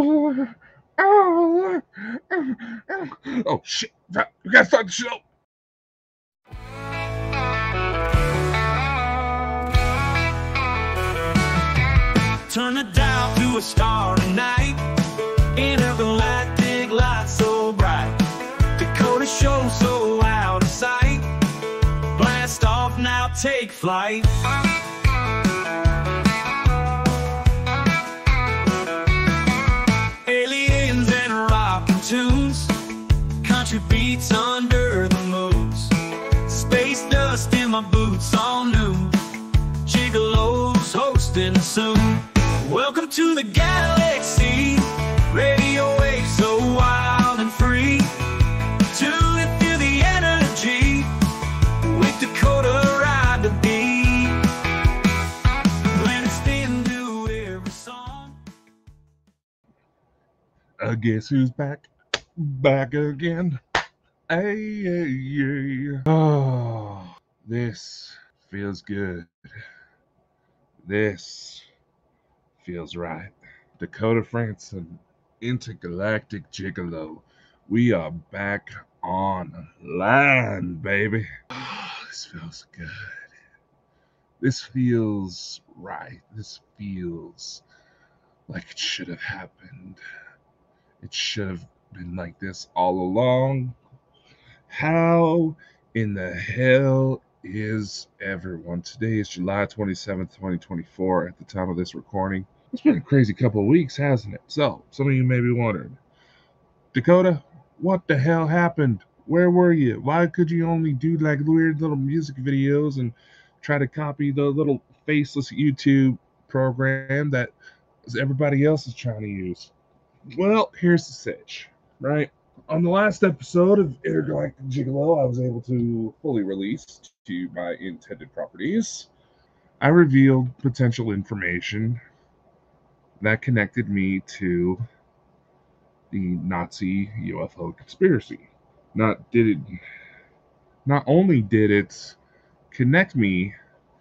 Oh shit! We gotta start the show. Turn the dial to a starry night. Intergalactic light so bright. Dakota show so out of sight. Blast off now, take flight. Aliens and rockin' tunes. Country beats under the moons. Space dust in my boots all new. Gigolos hosting soon. Welcome to the galaxy. Radio waves so wild and free. Tune and feel the energy. With Dakota ride the beat. When it's into every song. I guess who's back? Back again. Hey, hey, hey. Oh, this feels good. This feels right. Dakota Franson, Intergalactic Gigolo. We are back online, baby. Oh, this feels good. This feels right. This feels like it should have happened. It should have been like this all along. How in the hell is everyone? Today is July 27th, 2024 at the time of this recording. It's been a crazy couple of weeks, hasn't it? So, some of you may be wondering, Dakota, what the hell happened? Where were you? Why could you only do like weird little music videos and try to copy the little faceless YouTube program that everybody else is trying to use? Well, here's the sitch, right? On the last episode of Intergalactic Gigolo, I was able to fully release to my intended properties. I revealed potential information that connected me to the Nazi UFO conspiracy. Not only did it connect me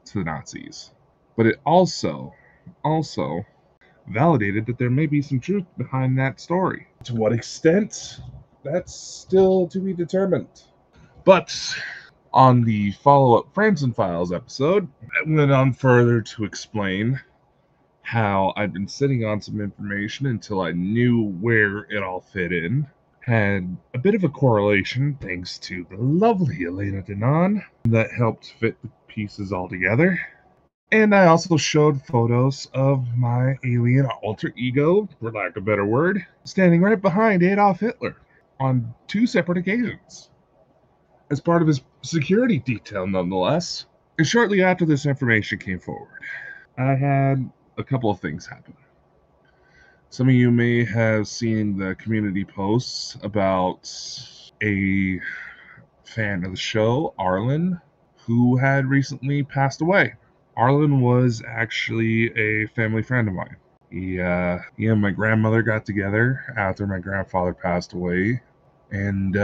to the Nazis, but it also validated that there may be some truth behind that story. To what extent? That's still to be determined. But on the follow-up Franson Files episode, I went on further to explain how I'd been sitting on some information until I knew where it all fit in. Had a bit of a correlation thanks to the lovely Elena Denon that helped fit the pieces all together. And I also showed photos of my alien alter ego, for lack of a better word, standing right behind Adolf Hitler on 2 separate occasions, as part of his security detail nonetheless. And shortly after this information came forward, I had a couple of things happen. Some of you may have seen the community posts about a fan of the show, Arlen, who had recently passed away. Arlen was actually a family friend of mine. He and my grandmother got together after my grandfather passed away, and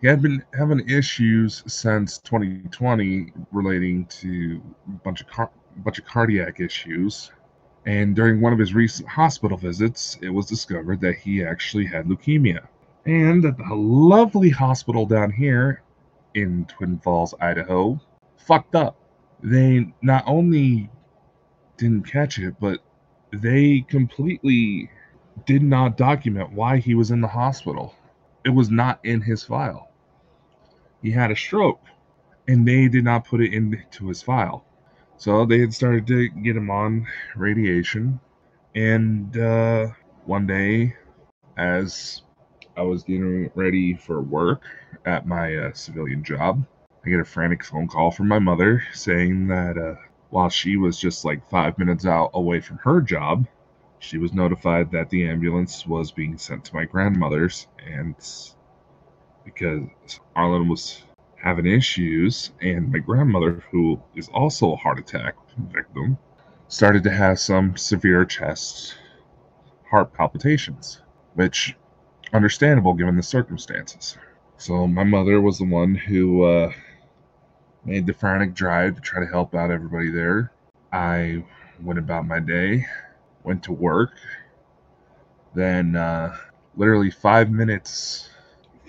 he had been having issues since 2020 relating to a bunch of cardiac issues. And during one of his recent hospital visits, it was discovered that he actually had leukemia. And at the lovely hospital down here in Twin Falls, Idaho, fucked up. They not only didn't catch it, but they completely did not document why he was in the hospital. It was not in his file. He had a stroke, and they did not put it into his file. So they had started to get him on radiation, and one day, as I was getting ready for work at my civilian job, I get a frantic phone call from my mother saying that while she was just like 5 minutes out away from her job, she was notified that the ambulance was being sent to my grandmother's, and because Arlen was having issues, and my grandmother, who is also a heart attack victim, started to have some severe chest heart palpitations, which understandable given the circumstances. So my mother was the one who made the frantic drive to try to help out everybody there. I went about my day, went to work, Then literally 5 minutes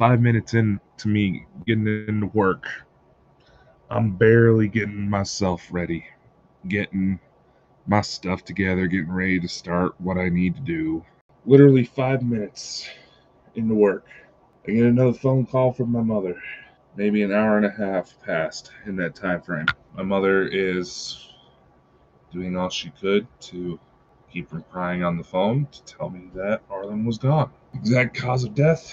into me getting into work, I'm barely getting myself ready, getting my stuff together, getting ready to start what I need to do. Literally 5 minutes into work, I get another phone call from my mother. Maybe an hour and a half passed in that time frame. My mother is doing all she could to keep from crying on the phone to tell me that Arlen was gone. Exact cause of death,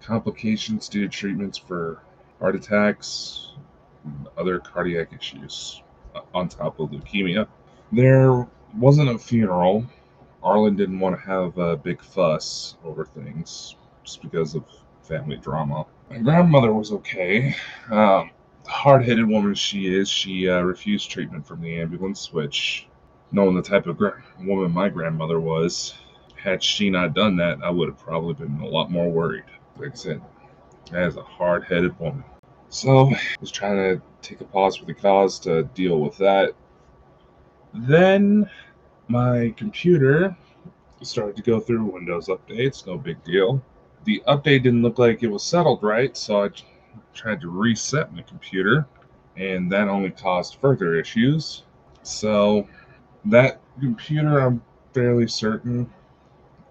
complications due to treatments for heart attacks and other cardiac issues on top of leukemia. There wasn't a funeral. Arlen didn't want to have a big fuss over things just because of family drama. My grandmother was okay. Hard-headed woman she is, she refused treatment from the ambulance, which, knowing the type of woman my grandmother was, had she not done that, I would have probably been a lot more worried. Like I said, that is a hard-headed woman. So, I was trying to take a pause for the cause to deal with that. Then, my computer started to go through Windows updates, no big deal. The update didn't look like it was settled right, so I tried to reset my computer, and that only caused further issues. So that computer, I'm fairly certain,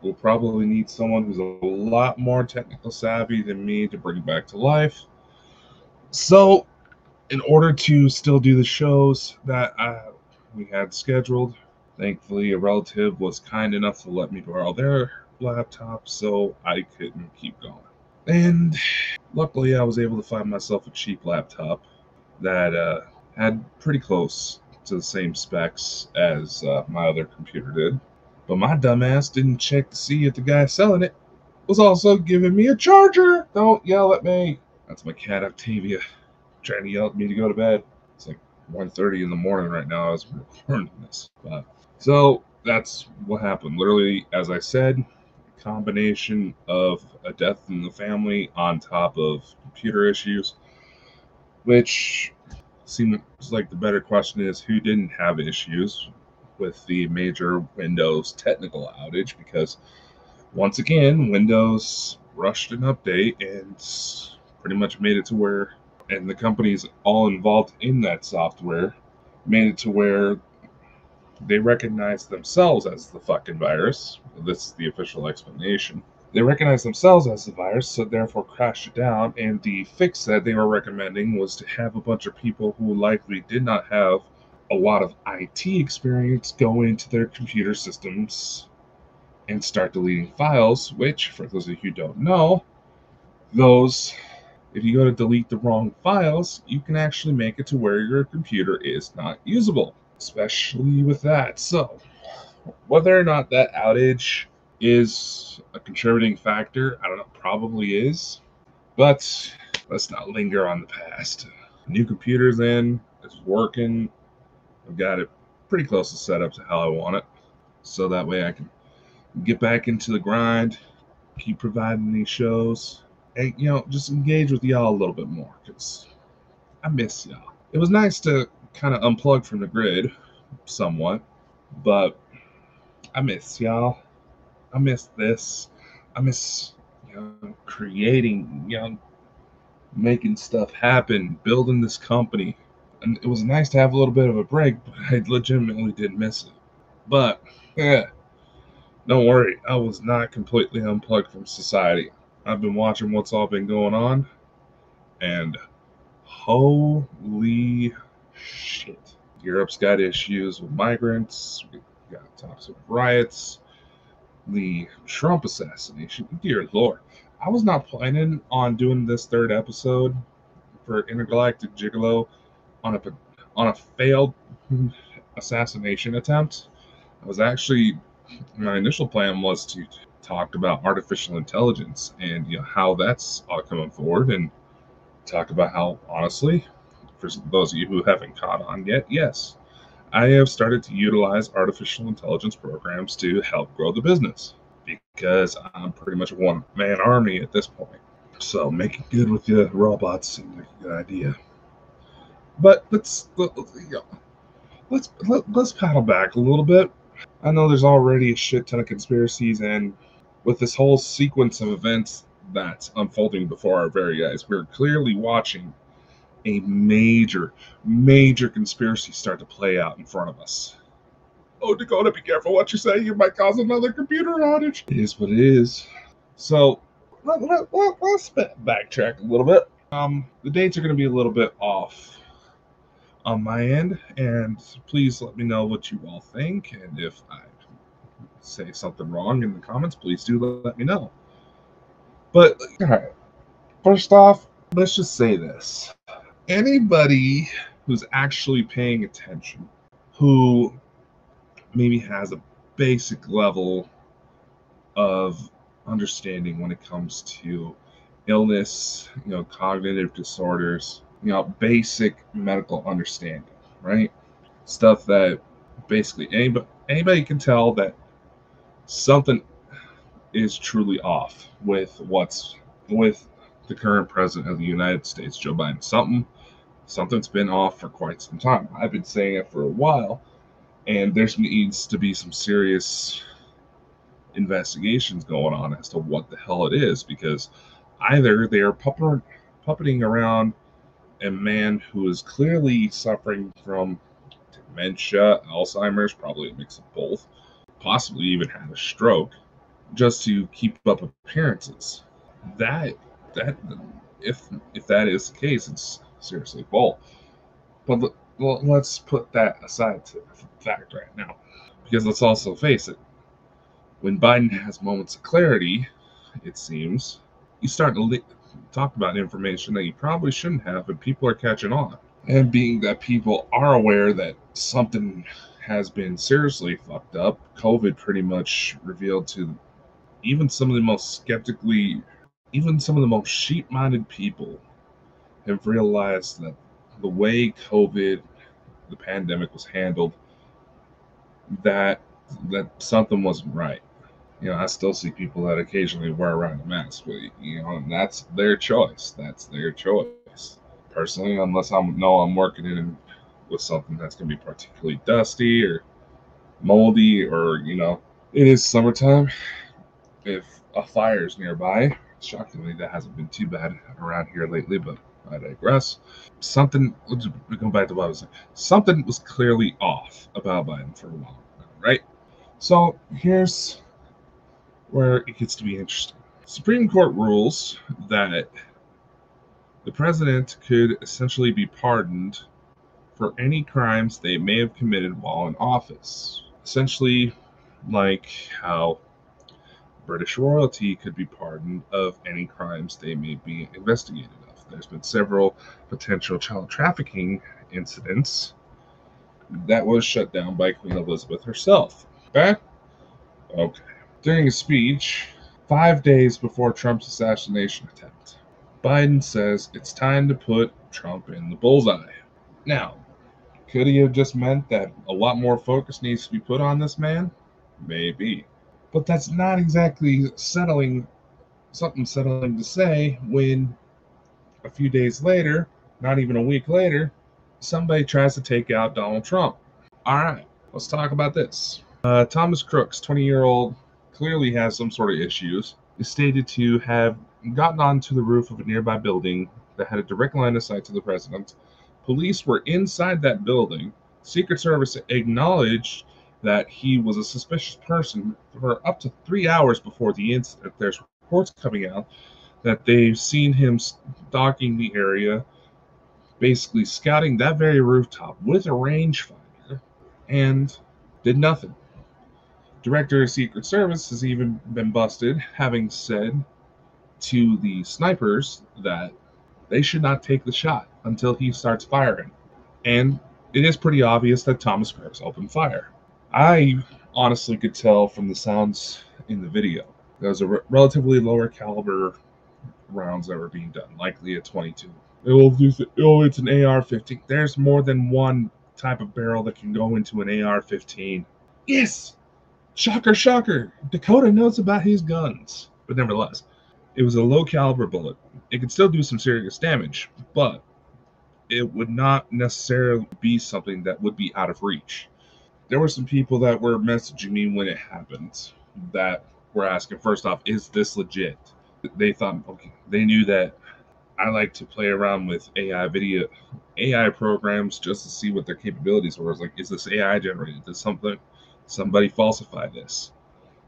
will probably need someone who's a lot more technical savvy than me to bring back to life. So in order to still do the shows that we had scheduled, thankfully a relative was kind enough to let me borrow their laptop so I couldn't keep going. And luckily I was able to find myself a cheap laptop that had pretty close to the same specs as my other computer did. But my dumbass didn't check to see if the guy selling it was also giving me a charger. Don't yell at me. That's my cat Octavia trying to yell at me to go to bed. It's like 1:30 in the morning right now. I was recording this. So that's what happened. Literally, as I said, a combination of a death in the family on top of computer issues, which seems like the better question is who didn't have issues with the major Windows technical outage, because once again, Windows rushed an update and pretty much made it to where, and the companies all involved in that software made it to where they recognize themselves as the fucking virus. This is the official explanation. They recognize themselves as the virus, so therefore crashed it down, and the fix that they were recommending was to have a bunch of people who likely did not have a lot of IT experience go into their computer systems and start deleting files, which, for those of you who don't know, if you go to delete the wrong files, you can actually make it to where your computer is not usable, especially with that. So, whether or not that outage is a contributing factor, I don't know, probably is. But let's not linger on the past. New computer's in, it's working. I've got it pretty close to set up to how I want it. So that way I can get back into the grind, keep providing these shows, and, just engage with y'all a little bit more, because I miss y'all. It was nice to kind of unplug from the grid somewhat, but I miss y'all. I miss this. I miss, creating, making stuff happen, building this company. And it was nice to have a little bit of a break, but I legitimately did miss it. But, yeah, don't worry. I was not completely unplugged from society. I've been watching what's all been going on, and holy shit. Europe's got issues with migrants. We got talks of riots. The Trump assassination. Dear Lord. I was not planning on doing this third episode for Intergalactic Gigolo on a failed assassination attempt. My initial plan was to talk about artificial intelligence and how that's all coming forward, and talk about how, honestly, for those of you who haven't caught on yet, yes, I have started to utilize artificial intelligence programs to help grow the business, because I'm pretty much a one-man army at this point. So making good with the robots seems like a good idea. But let's paddle back a little bit. I know there's already a shit ton of conspiracies, and with this whole sequence of events that's unfolding before our very eyes, we're clearly watching a major conspiracy start to play out in front of us. Oh, Dakota, be careful what you say. You might cause another computer outage. It is what it is. So, let's backtrack a little bit. The dates are going to be a little bit off on my end, and please let me know what you all think, and if I say something wrong in the comments, please do let me know. But, alright, first off, let's just say this. Anybody who's actually paying attention, who maybe has a basic level of understanding when it comes to illness, cognitive disorders, basic medical understanding, right? Stuff that basically anybody can tell that something is truly off with the current president of the United States, Joe Biden. Something's been off for quite some time. I've been saying it for a while, and there needs to be some serious investigations going on as to what the hell it is, because either they are puppeting around a man who is clearly suffering from dementia, Alzheimer's, probably a mix of both, possibly even had a stroke, just to keep up appearances. That if that is the case, it's seriously bull. But let's put that aside to fact right now, because let's also face it. When Biden has moments of clarity, it seems, you start to talk about information that you probably shouldn't have, and people are catching on. And being that people are aware that something has been seriously fucked up, COVID pretty much revealed to even some of the most sheep-minded people have realized that the way COVID, the pandemic, was handled, that something wasn't right. I still see people that occasionally wear around a mask, but and that's their choice. That's their choice. Personally, unless I'm working with something that's going to be particularly dusty or moldy, or it is summertime. If a fire is nearby, shockingly, that hasn't been too bad around here lately, but I digress. We go back to what I was saying. Something was clearly off about Biden for a while, right? So here's where it gets to be interesting. Supreme Court rules that the president could essentially be pardoned for any crimes they may have committed while in office. Essentially, like how British royalty could be pardoned of any crimes they may be investigated of. There's been several potential child trafficking incidents that was shut down by Queen Elizabeth herself. Okay? Okay. During a speech 5 days before Trump's assassination attempt, Biden says it's time to put Trump in the bullseye. Now, could he have just meant that a lot more focus needs to be put on this man? Maybe. But that's not exactly something settling to say when a few days later, not even a week later, somebody tries to take out Donald Trump. All right, let's talk about this. Thomas Crooks, 20-year-old, clearly has some sort of issues, is stated to have gotten onto the roof of a nearby building that had a direct line of sight to the president. Police were inside that building. Secret Service acknowledged that he was a suspicious person for up to 3 hours before the incident. There's reports coming out that they've seen him stalking the area, basically scouting that very rooftop with a rangefinder, and did nothing. Director of Secret Service has even been busted, having said to the snipers that they should not take the shot until he starts firing. And it is pretty obvious that Thomas Crooks opened fire. I honestly could tell from the sounds in the video. Those are relatively lower caliber rounds that were being done, likely a 22. It's an AR-15. There's more than one type of barrel that can go into an AR-15. Yes! Shocker, shocker! Dakota knows about his guns. But nevertheless, it was a low caliber bullet. It could still do some serious damage, but it would not necessarily be something that would be out of reach. There were some people that were messaging me when it happened that were asking, first off, is this legit? They thought, okay, they knew that I like to play around with AI programs just to see what their capabilities were. I was like, is this AI generated? Did somebody falsify this?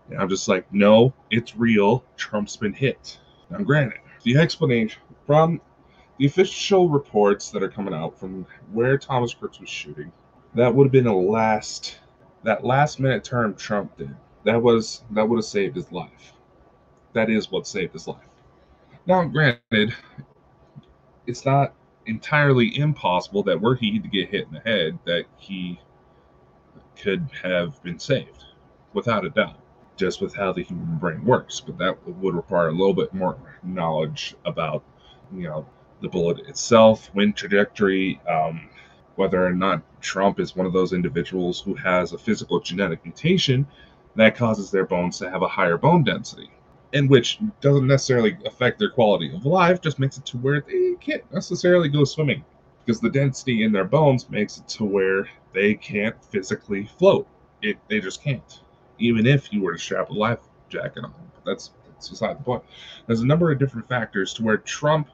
And I'm just like, no, it's real. Trump's been hit. Now, granted, the explanation from the official reports that are coming out from where Thomas Crooks was shooting, that would have been that last minute term Trump did. That would have saved his life. That is what saved his life. Now, granted, it's not entirely impossible that were he to get hit in the head, that he could have been saved, without a doubt, just with how the human brain works. But that would require a little bit more knowledge about, the bullet itself, wind trajectory, whether or not Trump is one of those individuals who has a physical genetic mutation that causes their bones to have a higher bone density, and which doesn't necessarily affect their quality of life, just makes it to where they can't necessarily go swimming, because the density in their bones makes it to where they can't physically float. They just can't, even if you were to strap a life jacket on. That's beside the point. There's a number of different factors to where Trump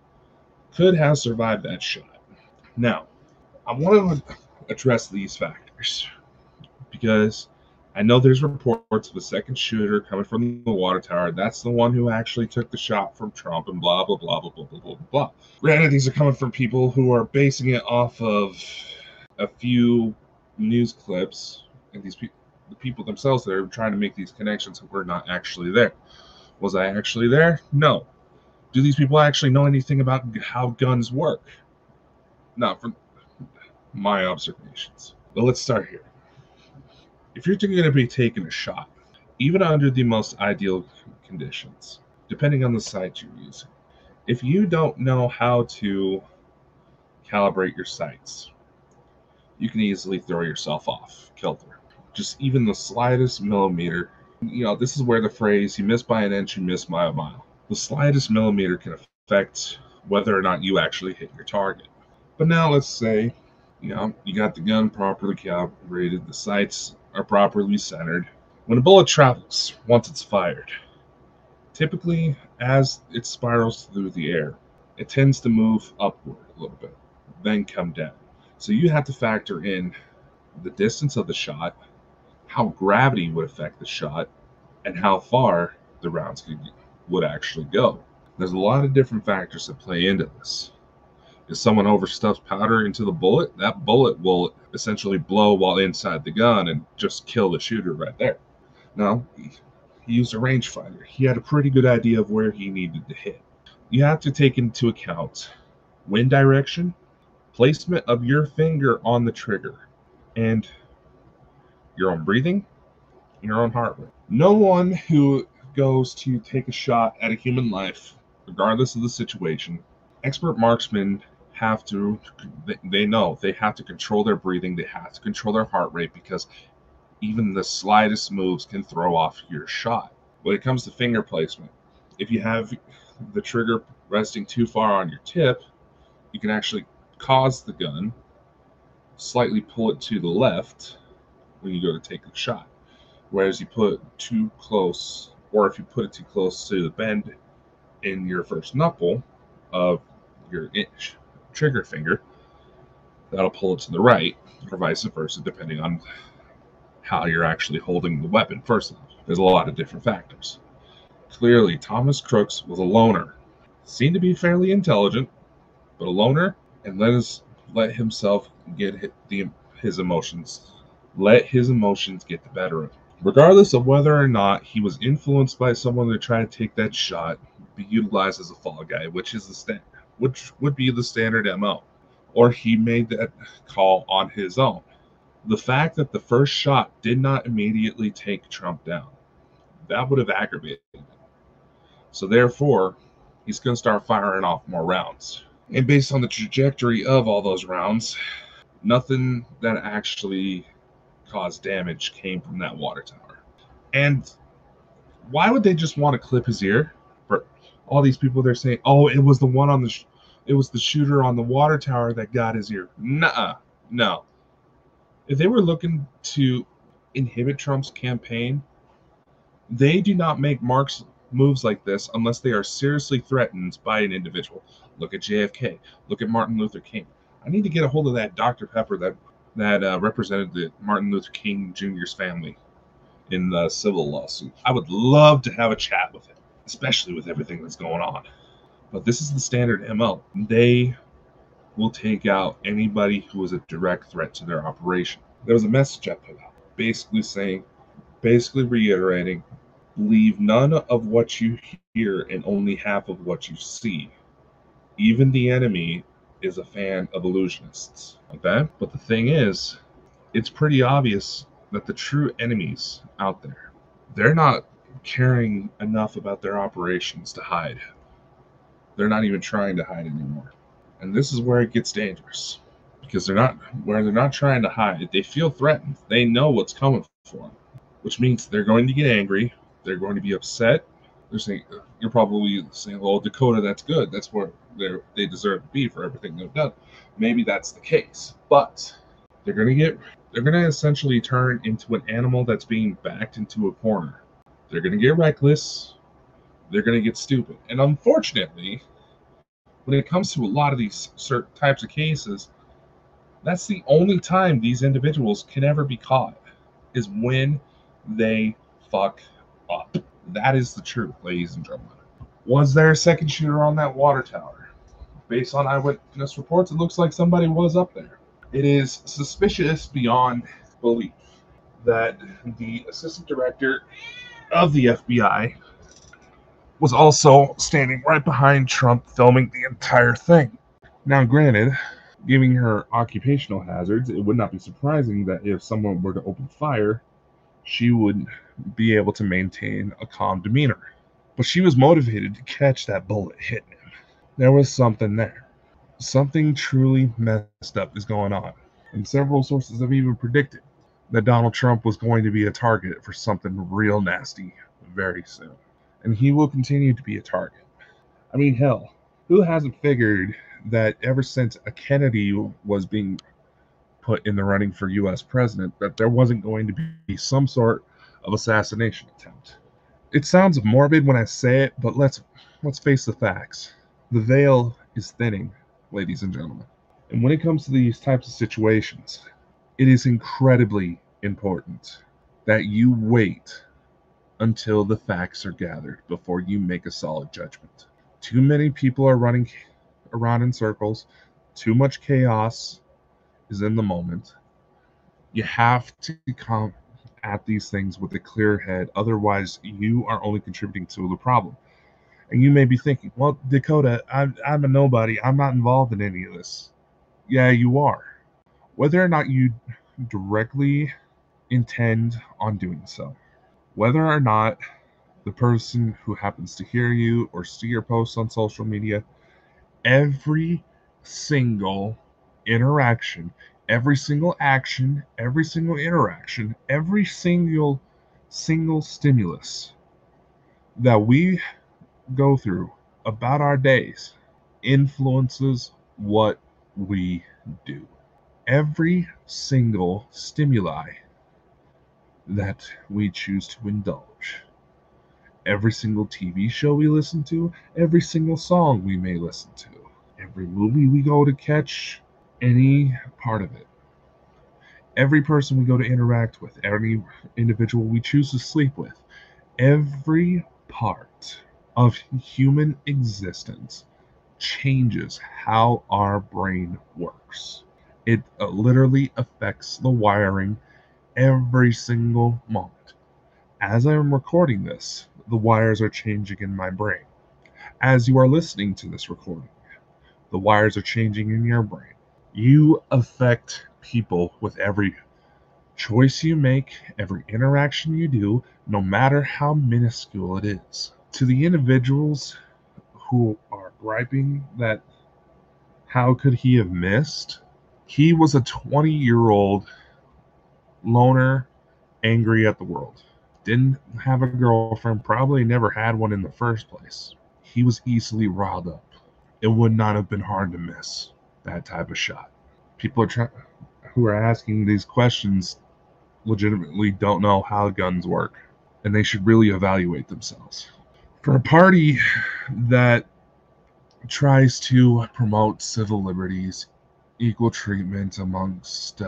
could have survived that shot. Now, I want to address these factors because I know there's reports of a second shooter coming from the water tower. That's the one who actually took the shot from Trump and blah, blah, blah, blah, blah, blah, blah, blah. Granted, these are coming from people who are basing it off of a few news clips, and the people themselves that are trying to make these connections were not actually there. Was I actually there? No. Do these people actually know anything about how guns work? Not from my observations. But let's start here. If you're going to be taking a shot, even under the most ideal conditions, depending on the sight you're using, if you don't know how to calibrate your sights, you can easily throw yourself off kilter. Just even the slightest millimeter. This is where the phrase, you miss by an inch, you miss by a mile. The slightest millimeter can affect whether or not you actually hit your target. But now let's say, you got the gun properly calibrated, the sights are properly centered. When a bullet travels, once it's fired, typically as it spirals through the air, it tends to move upward a little bit, then come down. So you have to factor in the distance of the shot, how gravity would affect the shot, and how far the rounds would actually go. There's a lot of different factors that play into this. If someone overstuffs powder into the bullet, that bullet will essentially blow while inside the gun and just kill the shooter right there. Now, he used a rangefinder. He had a pretty good idea of where he needed to hit. You have to take into account wind direction, placement of your finger on the trigger, and your own breathing, your own heart rate. No one who goes to take a shot at a human life, regardless of the situation, expert marksmen they know they have to control their breathing, they have to control their heart rate, because even the slightest moves can throw off your shot. When it comes to finger placement, if you have the trigger resting too far on your tip, you can actually cause the gun slightly pull it to the left when you go to take a shot. Whereas you put it too close, or if you put it too close to the bend in your first knuckle of your trigger finger, that'll pull it to the right, or vice versa, depending on how you're actually holding the weapon. First, there's a lot of different factors. Clearly, Thomas Crooks was a loner. Seemed to be fairly intelligent, but a loner, and let himself get his emotions. Let his emotions get the better of him. Regardless of whether or not he was influenced by someone to try to take that shot, be utilized as a fall guy, which would be the standard MO, or he made that call on his own. The fact that the first shot did not immediately take Trump down, that would have aggravated him. So therefore, he's going to start firing off more rounds. And based on the trajectory of all those rounds, nothing that actually caused damage came from that water tower. And why would they just want to clip his ear? For all these people, they're saying, oh, it was the shooter on the water tower that got his ear. Nuh-uh. No. If they were looking to inhibit Trump's campaign, they do not make moves like this unless they are seriously threatened by an individual. Look at JFK. Look at Martin Luther King. I need to get a hold of that Dr. Pepper that represented the Martin Luther King Jr.'s family in the civil lawsuit. I would love to have a chat with him, especially with everything that's going on. But this is the standard MO. They will take out anybody who is a direct threat to their operation. There was a message I put out basically reiterating, believe none of what you hear and only half of what you see. Even the enemy is a fan of illusionists. Okay? But the thing is, it's pretty obvious that the true enemies out there, they're not caring enough about their operations to hide. They're not even trying to hide anymore. And this is where it gets dangerous. Because they're not trying to hide. They feel threatened. They know what's coming for them. Which means they're going to get angry. They're going to be upset. They're saying, you're probably saying, well, Dakota, that's good. That's where they deserve to be for everything they've done. Maybe that's the case. But they're going to essentially turn into an animal that's being backed into a corner. They're going to get reckless. They're going to get stupid. And unfortunately, when it comes to a lot of these certain types of cases, that's the only time these individuals can ever be caught, is when they fuck up. That is the truth, ladies and gentlemen. Was there a second shooter on that water tower? Based on eyewitness reports, it looks like somebody was up there. It is suspicious beyond belief that the assistant director of the FBI was also standing right behind Trump filming the entire thing. Now, granted, given her occupational hazards, it would not be surprising that if someone were to open fire, she would be able to maintain a calm demeanor. But she was motivated to catch that bullet hitting him. There was something there. Something truly messed up is going on. And several sources have even predicted that Donald Trump was going to be a target for something real nasty very soon. And he will continue to be a target. I mean, hell, who hasn't figured that ever since a Kennedy was being put in the running for U.S. president, that there wasn't going to be some sort of assassination attempt? It sounds morbid when I say it, but let's face the facts. The veil is thinning, ladies and gentlemen. And when it comes to these types of situations, it is incredibly important that you wait until the facts are gathered before you make a solid judgment. Too many people are running around in circles. Too much chaos is in the moment. You have to come at these things with a clear head. Otherwise, you are only contributing to the problem. And you may be thinking, well, Dakota, I'm a nobody. I'm not involved in any of this. Yeah, you are. Whether or not you directly intend on doing so. Whether or not the person who happens to hear you or see your posts on social media, every single interaction, every single action, every single interaction, every single stimulus that we go through about our days influences what we do. Every single stimuli that we choose to indulge, every single TV show we listen to, every single song we may listen to, every movie we go to catch, any part of it, every person we go to interact with, every individual we choose to sleep with, every part of human existence changes how our brain works. It literally affects the wiring every single moment. As I am recording this, the wires are changing in my brain. As you are listening to this recording, the wires are changing in your brain. You affect people with every choice you make, every interaction you do, no matter how minuscule it is. To the individuals who are griping that how could he have missed? He was a 20-year-old loner, angry at the world. Didn't have a girlfriend, probably never had one in the first place. He was easily riled up. It would not have been hard to miss that type of shot. People who are asking these questions legitimately don't know how guns work, and they should really evaluate themselves. For a party that tries to promote civil liberties, equal treatment amongst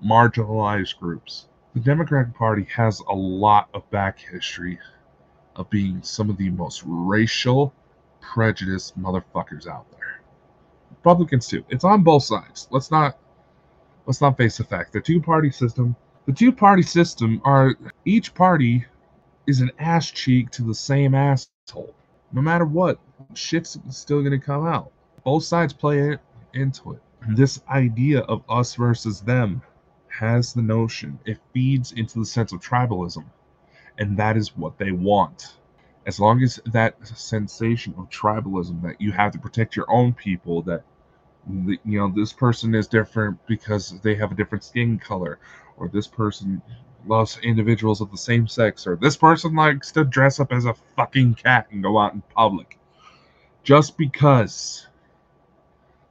marginalized groups, the Democratic Party has a lot of back history of being some of the most racial, prejudiced motherfuckers out there. Republicans too. It's on both sides. Let's not face the fact. The two-party system are, each party is an ass cheek to the same asshole. No matter what, shit's still gonna come out. Both sides play it into it. This idea of us versus them has the notion, it feeds into the sense of tribalism, and that is what they want. As long as that sensation of tribalism, that you have to protect your own people, that this person is different because they have a different skin color, or this person loves individuals of the same sex, or this person likes to dress up as a fucking cat and go out in public. Just because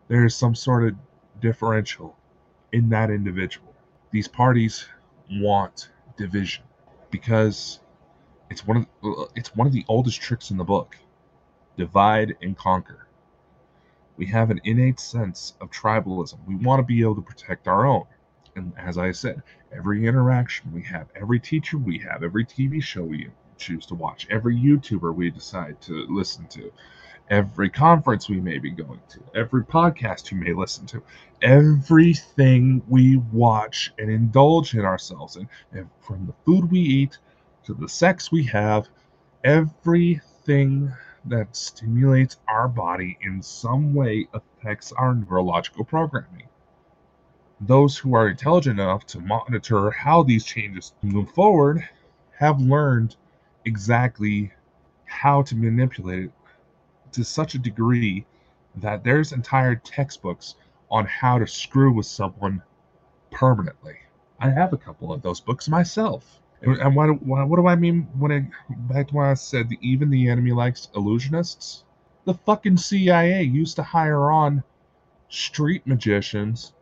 there is some sort of differential in that individual. These parties want division because it's one of the oldest tricks in the book. Divide and conquer. We have an innate sense of tribalism. We want to be able to protect our own. And as I said, every interaction we have, every teacher we have, every TV show we choose to watch, every YouTuber we decide to listen to, every conference we may be going to, every podcast you may listen to, everything we watch and indulge in ourselves in, and from the food we eat to the sex we have, everything that stimulates our body in some way affects our neurological programming. Those who are intelligent enough to monitor how these changes move forward have learned exactly how to manipulate it to such a degree that there's entire textbooks on how to screw with someone permanently. I have a couple of those books myself. And what do I mean back to when I said even the enemy likes illusionists? The fucking CIA used to hire on street magicians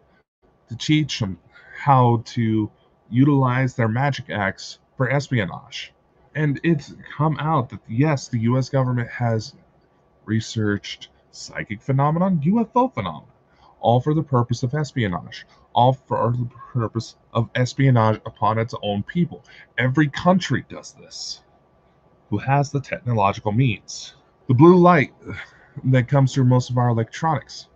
to teach them how to utilize their magic acts for espionage. And it's come out that yes, the US government has researched psychic phenomenon, UFO phenomenon, all for the purpose of espionage, all for the purpose of espionage upon its own people. Every country does this who has the technological means. The blue light that comes through most of our electronics,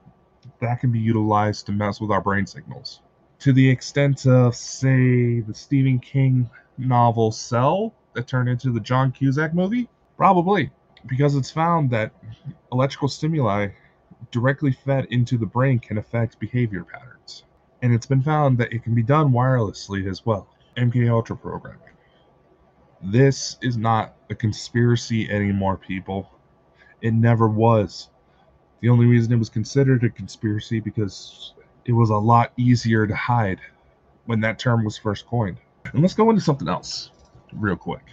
that can be utilized to mess with our brain signals. To the extent of, say, the Stephen King novel Cell that turned into the John Cusack movie? Probably, because it's found that electrical stimuli directly fed into the brain can affect behavior patterns. And it's been found that it can be done wirelessly as well. MKUltra programming. This is not a conspiracy anymore, people. It never was. The only reason it was considered a conspiracy because it was a lot easier to hide when that term was first coined. And let's go into something else real quick.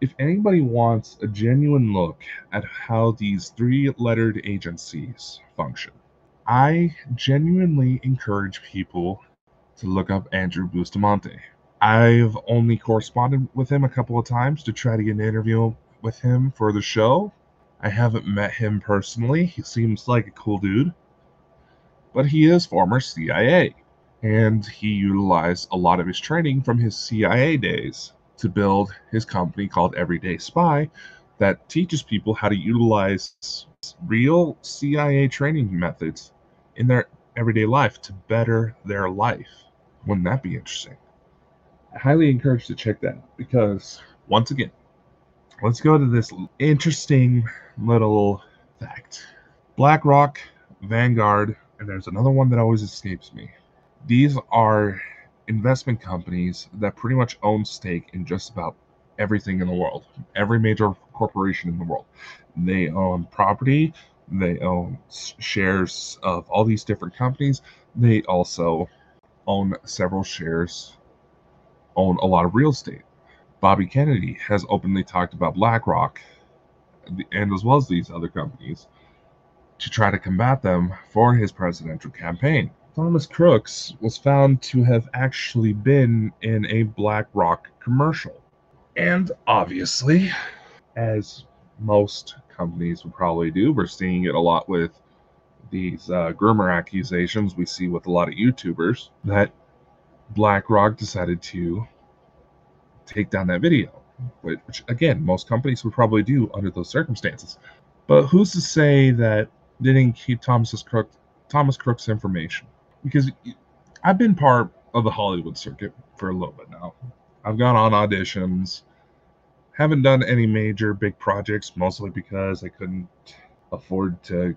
If anybody wants a genuine look at how these three-lettered agencies function, I genuinely encourage people to look up Andrew Bustamante. I've only corresponded with him a couple of times to try to get an interview with him for the show. I haven't met him personally. He seems like a cool dude. But he is former CIA. And he utilized a lot of his training from his CIA days to build his company called Everyday Spy that teaches people how to utilize real CIA training methods in their everyday life to better their life. Wouldn't that be interesting? I highly encourage you to check that out because, once again, let's go to this interesting little fact. BlackRock, Vanguard, and there's another one that always escapes me. These are investment companies that pretty much own stake in just about everything in the world, every major corporation in the world. They own property, they own shares of all these different companies. They also own several shares, own a lot of real estate. Bobby Kennedy has openly talked about BlackRock and as well as these other companies to try to combat them for his presidential campaign. Thomas Crooks was found to have actually been in a BlackRock commercial. And obviously, as most companies would probably do, we're seeing it a lot with these groomer accusations we see with a lot of YouTubers, that BlackRock decided to take down that video, which again, most companies would probably do under those circumstances. But who's to say that they didn't keep Thomas Crook's information? Because I've been part of the Hollywood circuit for a little bit now. I've gone on auditions, haven't done any major big projects, mostly because I couldn't afford to,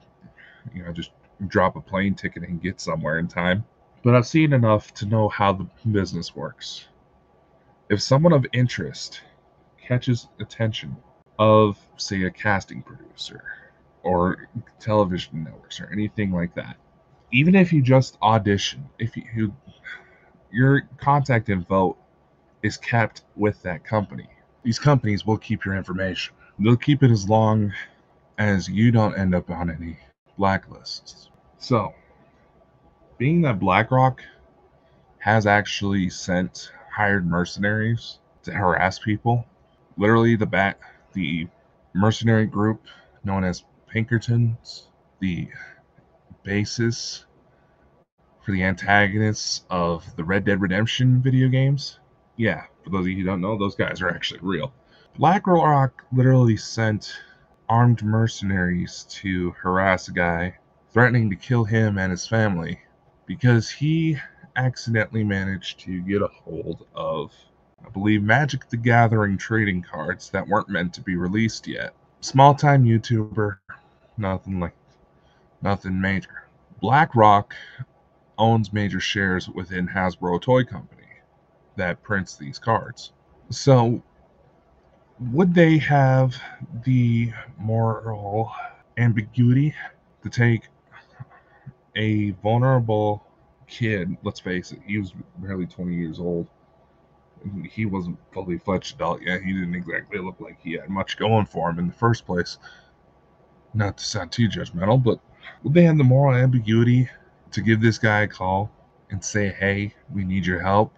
just drop a plane ticket and get somewhere in time. But I've seen enough to know how the business works. If someone of interest catches attention of, say, a casting producer or television networks or anything like that, even if you just audition, if your contact info is kept with that company, these companies will keep your information. They'll keep it as long as you don't end up on any blacklists. So, being that BlackRock has actually hired mercenaries to harass people, literally the mercenary group known as Pinkertons, the basis for the antagonists of the Red Dead Redemption video games. Yeah, for those of you who don't know, those guys are actually real. BlackRock literally sent armed mercenaries to harass a guy, threatening to kill him and his family because he accidentally managed to get a hold of, I believe, Magic the Gathering trading cards that weren't meant to be released yet. Small time YouTuber, nothing major. BlackRock owns major shares within Hasbro Toy Company that prints these cards. So, would they have the moral ambiguity to take a vulnerable kid? Let's face it, he was barely 20 years old. He wasn't fully fledged adult yet. He didn't exactly look like he had much going for him in the first place. Not to sound too judgmental, but would they have the moral ambiguity to give this guy a call and say, hey, we need your help.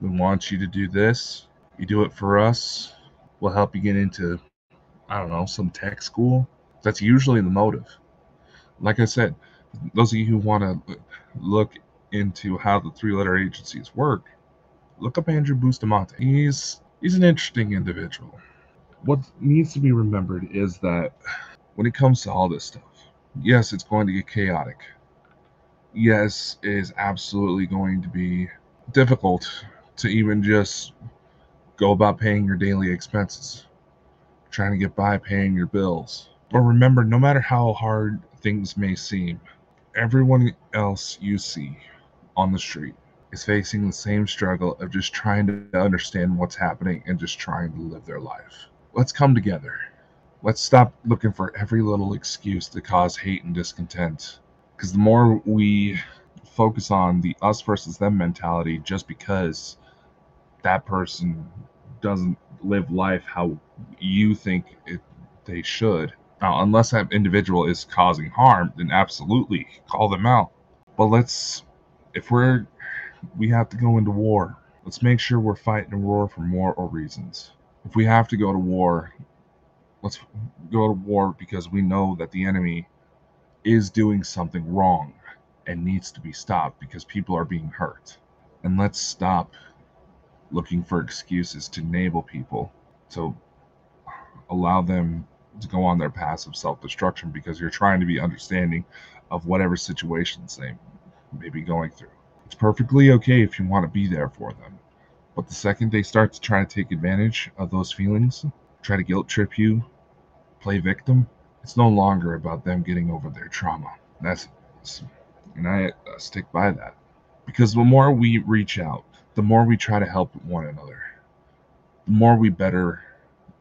We want you to do this. You do it for us. We'll help you get into, I don't know, some tech school. That's usually the motive. Like I said, those of you who want to look into how the three-letter agencies work, look up Andrew Bustamante. He's an interesting individual. What needs to be remembered is that when it comes to all this stuff, yes, it's going to get chaotic. Yes, it is absolutely going to be difficult to even just go about paying your daily expenses, trying to get by paying your bills. But remember, no matter how hard things may seem, everyone else you see on the street is facing the same struggle of just trying to understand what's happening and just trying to live their life. Let's come together. Let's stop looking for every little excuse to cause hate and discontent. Because the more we focus on the us versus them mentality just because that person doesn't live life how you think they should. Now, unless that individual is causing harm, then absolutely call them out. But if we have to go into war, let's make sure we're fighting a war for moral reasons. If we have to go to war, let's go to war because we know that the enemy is doing something wrong and needs to be stopped because people are being hurt. And let's stop looking for excuses to enable people to allow them to go on their path of self-destruction because you're trying to be understanding of whatever situations they may be going through. It's perfectly okay if you want to be there for them. But the second they start to try to take advantage of those feelings, try to guilt trip you, play victim, it's no longer about them getting over their trauma. And I stick by that. Because the more we reach out, the more we try to help one another, the more we better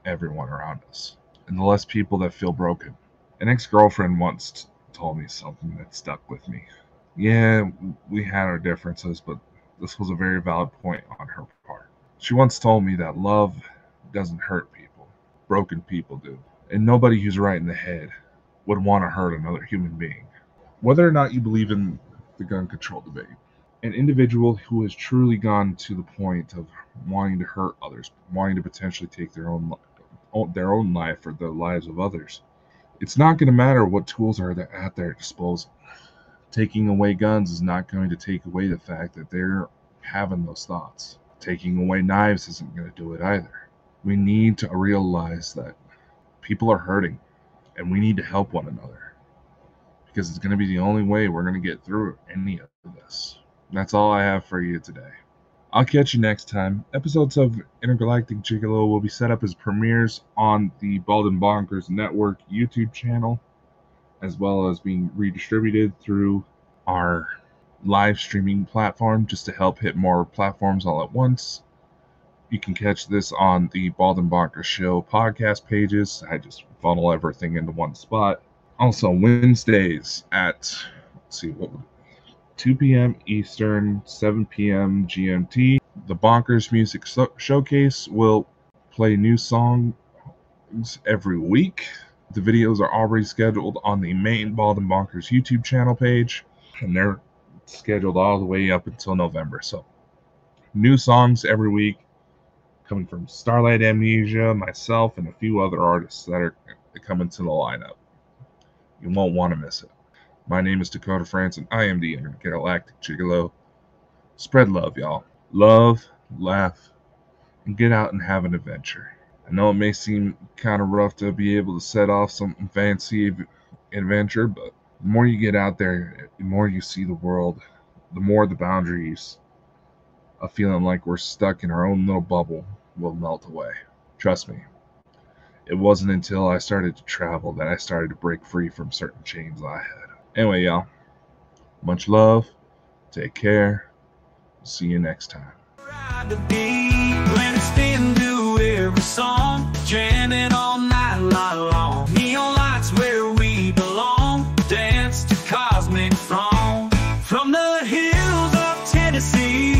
everyone around us, and the less people that feel broken. An ex-girlfriend once told me something that stuck with me. Yeah, we had our differences, but this was a very valid point on her part. She once told me that love doesn't hurt people. Broken people do. And nobody who's right in the head would want to hurt another human being. Whether or not you believe in the gun control debate. An individual who has truly gone to the point of wanting to hurt others, wanting to potentially take their own life or the lives of others. It's not going to matter what tools are at their disposal. Taking away guns is not going to take away the fact that they're having those thoughts. Taking away knives isn't going to do it either. We need to realize that people are hurting and we need to help one another, because it's going to be the only way we're going to get through any of this. That's all I have for you today. I'll catch you next time. Episodes of Intergalactic Gigolo will be set up as premieres on the Bonkers Network YouTube channel, as well as being redistributed through our live streaming platform just to help hit more platforms all at once. You can catch this on the Bonkers Show podcast pages. I just funnel everything into one spot. Also, Wednesdays at, 2 p.m. Eastern, 7 p.m. GMT, the Bonkers Music Showcase will play new songs every week. The videos are already scheduled on the main Bonkers YouTube channel page, and they're scheduled all the way up until November. So, new songs every week coming from Starlight Amnesia, myself, and a few other artists that are coming to the lineup. You won't want to miss it. My name is Dakota France, and I am the Intergalactic Gigolo. Spread love, y'all. Love, laugh, and get out and have an adventure. I know it may seem kind of rough to be able to set off some fancy adventure, but the more you get out there, the more you see the world, the more the boundaries of feeling like we're stuck in our own little bubble will melt away. Trust me, it wasn't until I started to travel that I started to break free from certain chains I had. Anyway, y'all, much love, take care, see you next time. Jamming all night long, neon lights where we belong, dance to cosmic throng. From the hills of Tennessee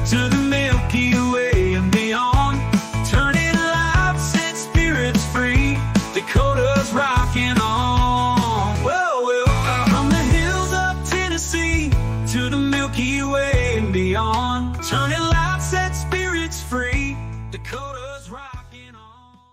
to the Milky Way and beyond, turning lives, set spirits free, Dakota's rocking on. Whoa, from the hills of Tennessee to the Milky Way and beyond, turning lives, set spirits free, Dakota.